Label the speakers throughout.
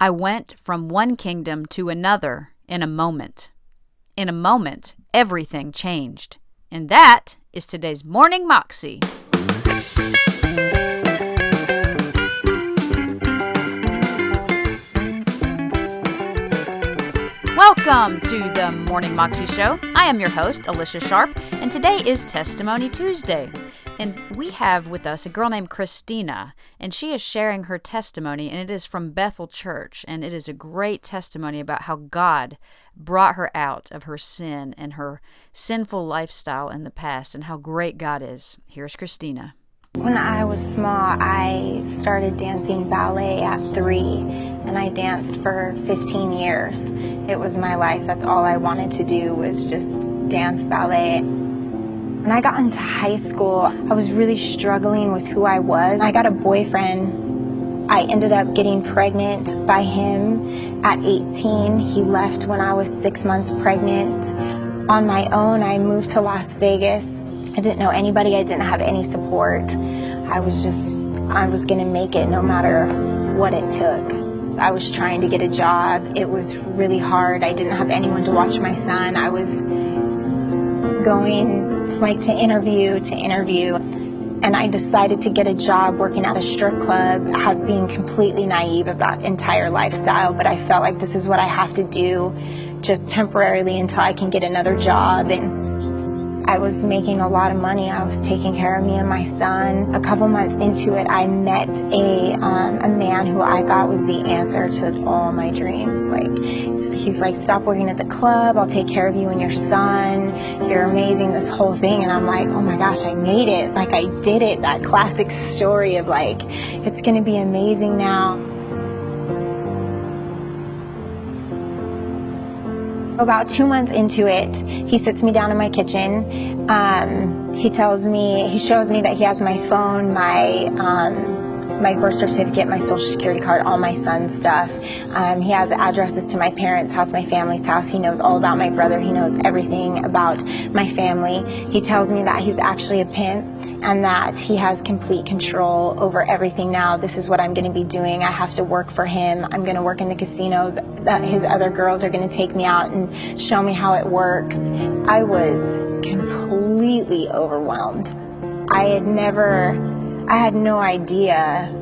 Speaker 1: I went from one kingdom to another in a moment. In a moment, everything changed. And that is today's Morning Moxie. Welcome to the Morning Moxie Show. I am your host, Alicia Sharp, and today is Testimony Tuesday. And we have with us a girl named Christina, and she is sharing her testimony, and it is from Bethel Church, and it is a great testimony about how God brought her out of her sin and her sinful lifestyle in the past, and how great God is. Here's Christina.
Speaker 2: When I was small, I started dancing ballet at 3, and I danced for 15 years. It was my life. That's all I wanted to do was just dance ballet. When I got into high school, I was really struggling with who I was. I got a boyfriend. I ended up getting pregnant by him at 18. He left when I was 6 months pregnant. On my own, I moved to Las Vegas. I didn't know anybody. I didn't have any support. I was going to make it no matter what it took. I was trying to get a job. It was really hard. I didn't have anyone to watch my son. I was going to interview, and I decided to get a job working at a strip club, being completely naive of that entire lifestyle, but I felt like this is what I have to do just temporarily until I can get another job. And I was making a lot of money. I was taking care of me and my son. A couple months into it, I met a man who I thought was the answer to all my dreams. He's like, stop working at the club. I'll take care of you and your son. You're amazing, this whole thing. And I'm like, oh my gosh, I made it. I did it. That classic story of it's going to be amazing now. About 2 months into it, he sits me down in my kitchen. He shows me that he has my phone, my birth certificate, my social security card, all my son's stuff. He has addresses to my parents' house, my family's house. He knows all about my brother. He knows everything about my family. He tells me that he's actually a pimp and that he has complete control over everything now. This is what I'm going to be doing. I have to work for him. I'm going to work in the casinos. That his other girls are going to take me out and show me how it works. I was completely overwhelmed. I had no idea.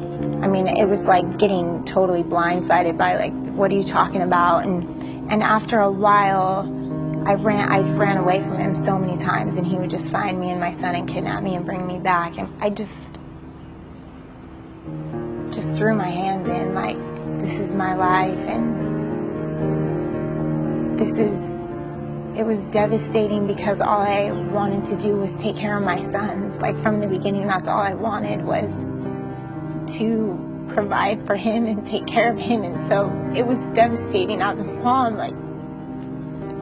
Speaker 2: I mean, it was like getting totally blindsided by what are you talking about? And after a while, I ran away from him so many times, and he would just find me and my son and kidnap me and bring me back. And I just threw my hands in, this is my life, and it was devastating because all I wanted to do was take care of my son. From the beginning, that's all I wanted was to provide for him and take care of him. And so it was devastating as a mom,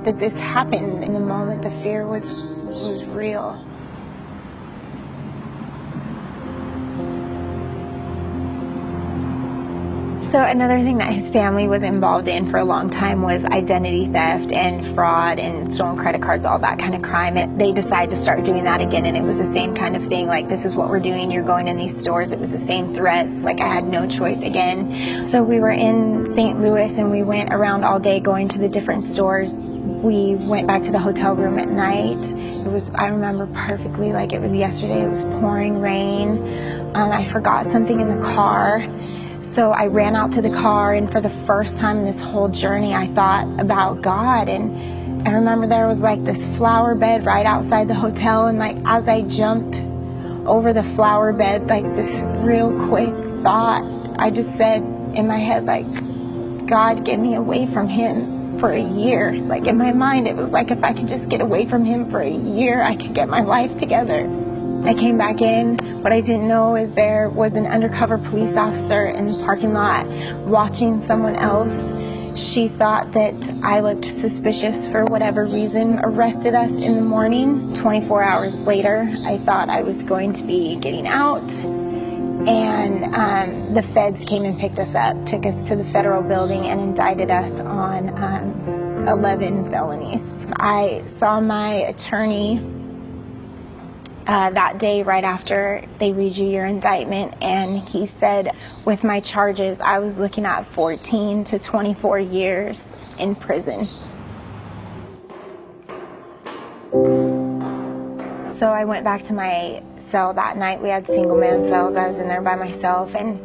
Speaker 2: that this happened. In the moment, the fear was real. So another thing that his family was involved in for a long time was identity theft and fraud and stolen credit cards, all that kind of crime. They decided to start doing that again, and it was the same kind of thing. This is what we're doing. You're going in these stores. It was the same threats. I had no choice again. So we were in St. Louis, and we went around all day going to the different stores. We went back to the hotel room at night. I remember perfectly it was yesterday. It was pouring rain. I forgot something in the car. So I ran out to the car, and for the first time in this whole journey, I thought about God. And I remember there was this flower bed right outside the hotel, and as I jumped over the flower bed, this real quick thought, I just said in my head, God, get me away from him for a year. In my mind, it was if I could just get away from him for a year, I could get my life together. I came back in. What I didn't know is there was an undercover police officer in the parking lot watching someone else. She thought that I looked suspicious for whatever reason, arrested us in the morning. 24 hours later, I thought I was going to be getting out, and the feds came and picked us up, took us to the federal building, and indicted us on 11 felonies. I saw my attorney that day right after they read you your indictment, and he said with my charges I was looking at 14 to 24 years in prison. So I went back to my cell that night. We had single man cells. I was in there by myself, and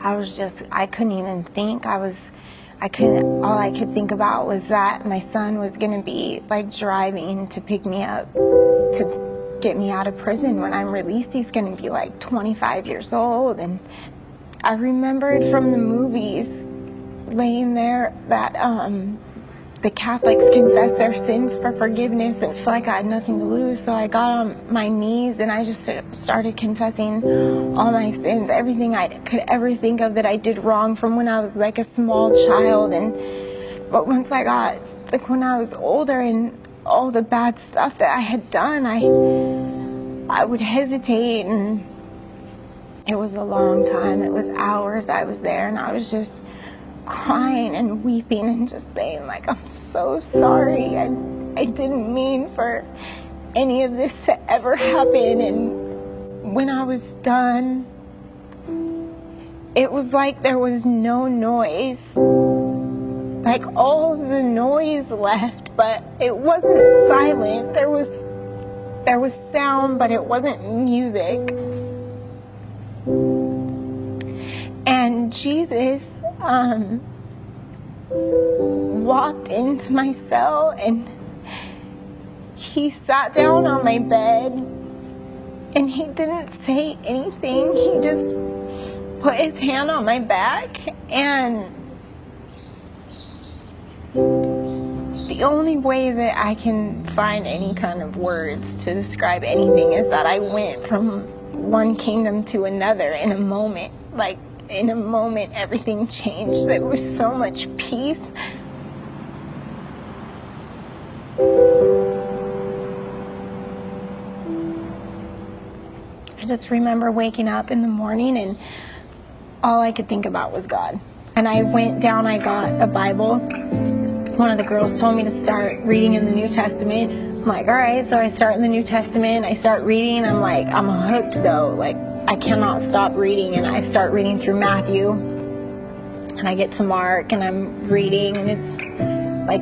Speaker 2: I couldn't even think. All I could think about was that my son was going to be like driving to pick me up to get me out of prison. When I'm released, he's going to be like 25 years old. And I remembered from the movies laying there that the Catholics confess their sins for forgiveness and feel like I had nothing to lose. So I got on my knees and I just started confessing all my sins, everything I could ever think of that I did wrong from when I was like a small child. But once I got, like when I was older and all the bad stuff that I had done, I would hesitate, and it was a long time. It was hours I was there, and I was just crying and weeping and just saying, like, I'm so sorry. I didn't mean for any of this to ever happen. And when I was done, it was like there was no noise. Like all of the noise left, but it wasn't silent. There was sound, but it wasn't music. And Jesus walked into my cell, and he sat down on my bed, and he didn't say anything. He just put his hand on my back, and the only way that I can find any kind of words to describe anything is that I went from one kingdom to another in a moment. Like, in a moment, everything changed. There was so much peace. I just remember waking up in the morning and all I could think about was God. And I went down, I got a Bible. One of the girls told me to start reading in the New Testament. I'm like, all right, so I start in the New Testament. I start reading. I'm like, I'm hooked though. Like, I cannot stop reading. And I start reading through Matthew. And I get to Mark and I'm reading, and it's like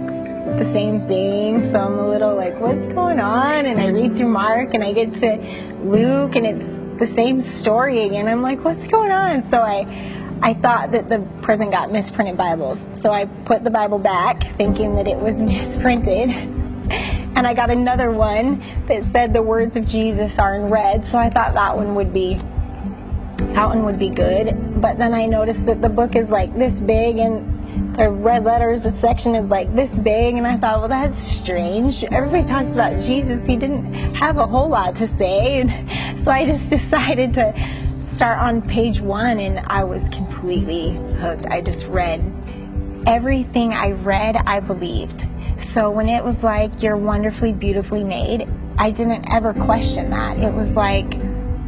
Speaker 2: the same thing. So I'm a little like, what's going on? And I read through Mark and I get to Luke and it's the same story again. I'm like, what's going on? So I thought that the prison got misprinted Bibles. So I put the Bible back thinking that it was misprinted. And I got another one that said the words of Jesus are in red. So I thought that one would be good. But then I noticed that the book is like this big and the red letters, the section is like this big. And I thought, well, that's strange. Everybody talks about Jesus. He didn't have a whole lot to say. And so I just decided to start on page 1, and I was completely hooked. I just read everything I read, I believed. So when it was like, you're wonderfully, beautifully made, I didn't ever question that. It was like,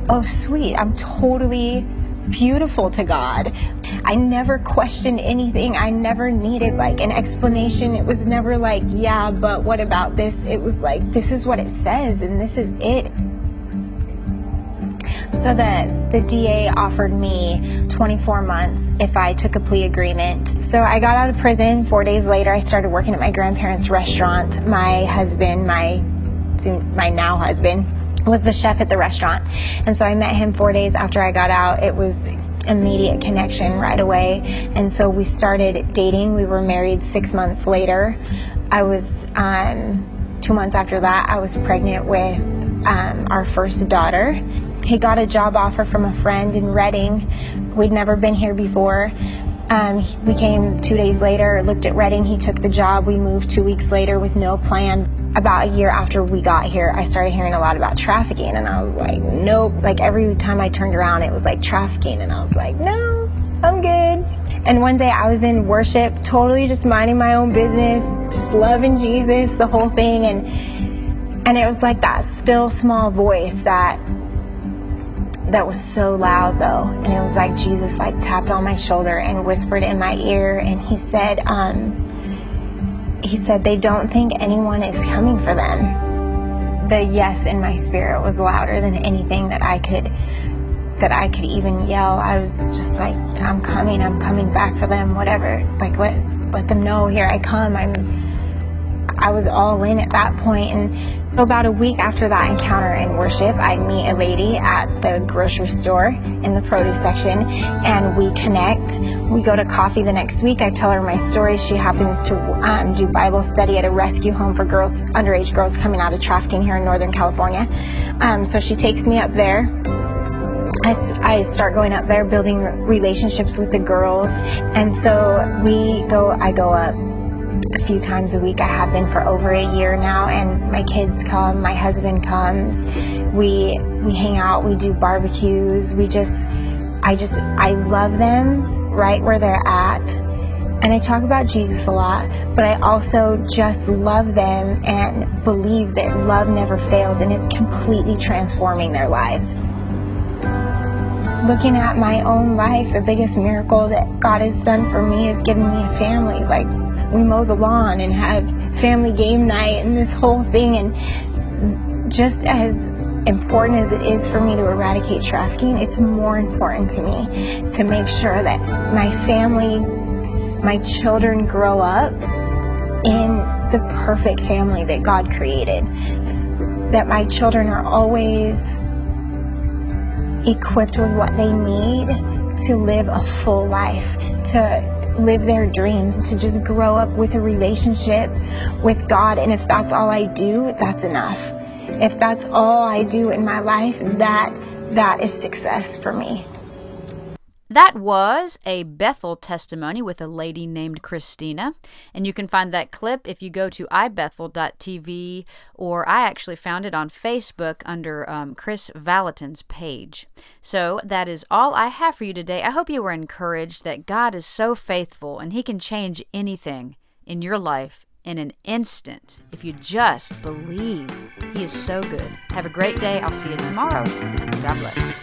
Speaker 2: oh, sweet, I'm totally beautiful to God. I never questioned anything. I never needed like an explanation. It was never like, yeah, but what about this? It was like, this is what it says, and this is it. So the DA offered me 24 months if I took a plea agreement. So I got out of prison. 4 days later, I started working at my grandparents' restaurant. My husband, my now husband, was the chef at the restaurant. And so I met him 4 days after I got out. It was immediate connection right away. And so we started dating. We were married 6 months later. I was, 2 months after that, I was pregnant with our first daughter. He got a job offer from a friend in Redding. We'd never been here before. We came 2 days later, looked at Redding. He took the job. We moved 2 weeks later with no plan. About a year after we got here, I started hearing a lot about trafficking, and I was like, nope. Like every time I turned around, it was like trafficking, and I was like, no, I'm good. And one day I was in worship, totally just minding my own business, just loving Jesus, the whole thing, and it was like that still small voice that was so loud though, and it was like Jesus like tapped on my shoulder and whispered in my ear, and he said they don't think anyone is coming for them. the yes in my spirit was louder than anything that I could even yell. I was just like, I'm coming back for them, whatever. Like, let them know, here I come. I was all in at that point. And so about a week after that encounter in worship, I meet a lady at the grocery store in the produce section, and we connect. We go to coffee the next week. I tell her my story. She happens to do Bible study at a rescue home for girls, underage girls coming out of trafficking here in Northern California. So she takes me up there. I start going up there, building relationships with the girls, and so I go up a few times a week. I have been for over a year now, and my kids come, my husband comes, we hang out, we do barbecues, I love them right where they're at. And I talk about Jesus a lot, but I also just love them and believe that love never fails, and it's completely transforming their lives. Looking at my own life, the biggest miracle that God has done for me is giving me a family. Like, we mow the lawn and have family game night and this whole thing. And just as important as it is for me to eradicate trafficking, it's more important to me to make sure that my family, my children grow up in the perfect family that God created. That my children are always equipped with what they need to live a full life, to live their dreams, to just grow up with a relationship with God. And if that's all I do, that's enough. If that's all I do in my life, that is success for me.
Speaker 1: That was a Bethel testimony with a lady named Christina, and you can find that clip if you go to ibethel.tv, or I actually found it on Facebook under Chris Valentin's page. So that is all I have for you today. I hope you were encouraged that God is so faithful and He can change anything in your life in an instant if you just believe. He is so good. Have a great day. I'll see you tomorrow. God bless.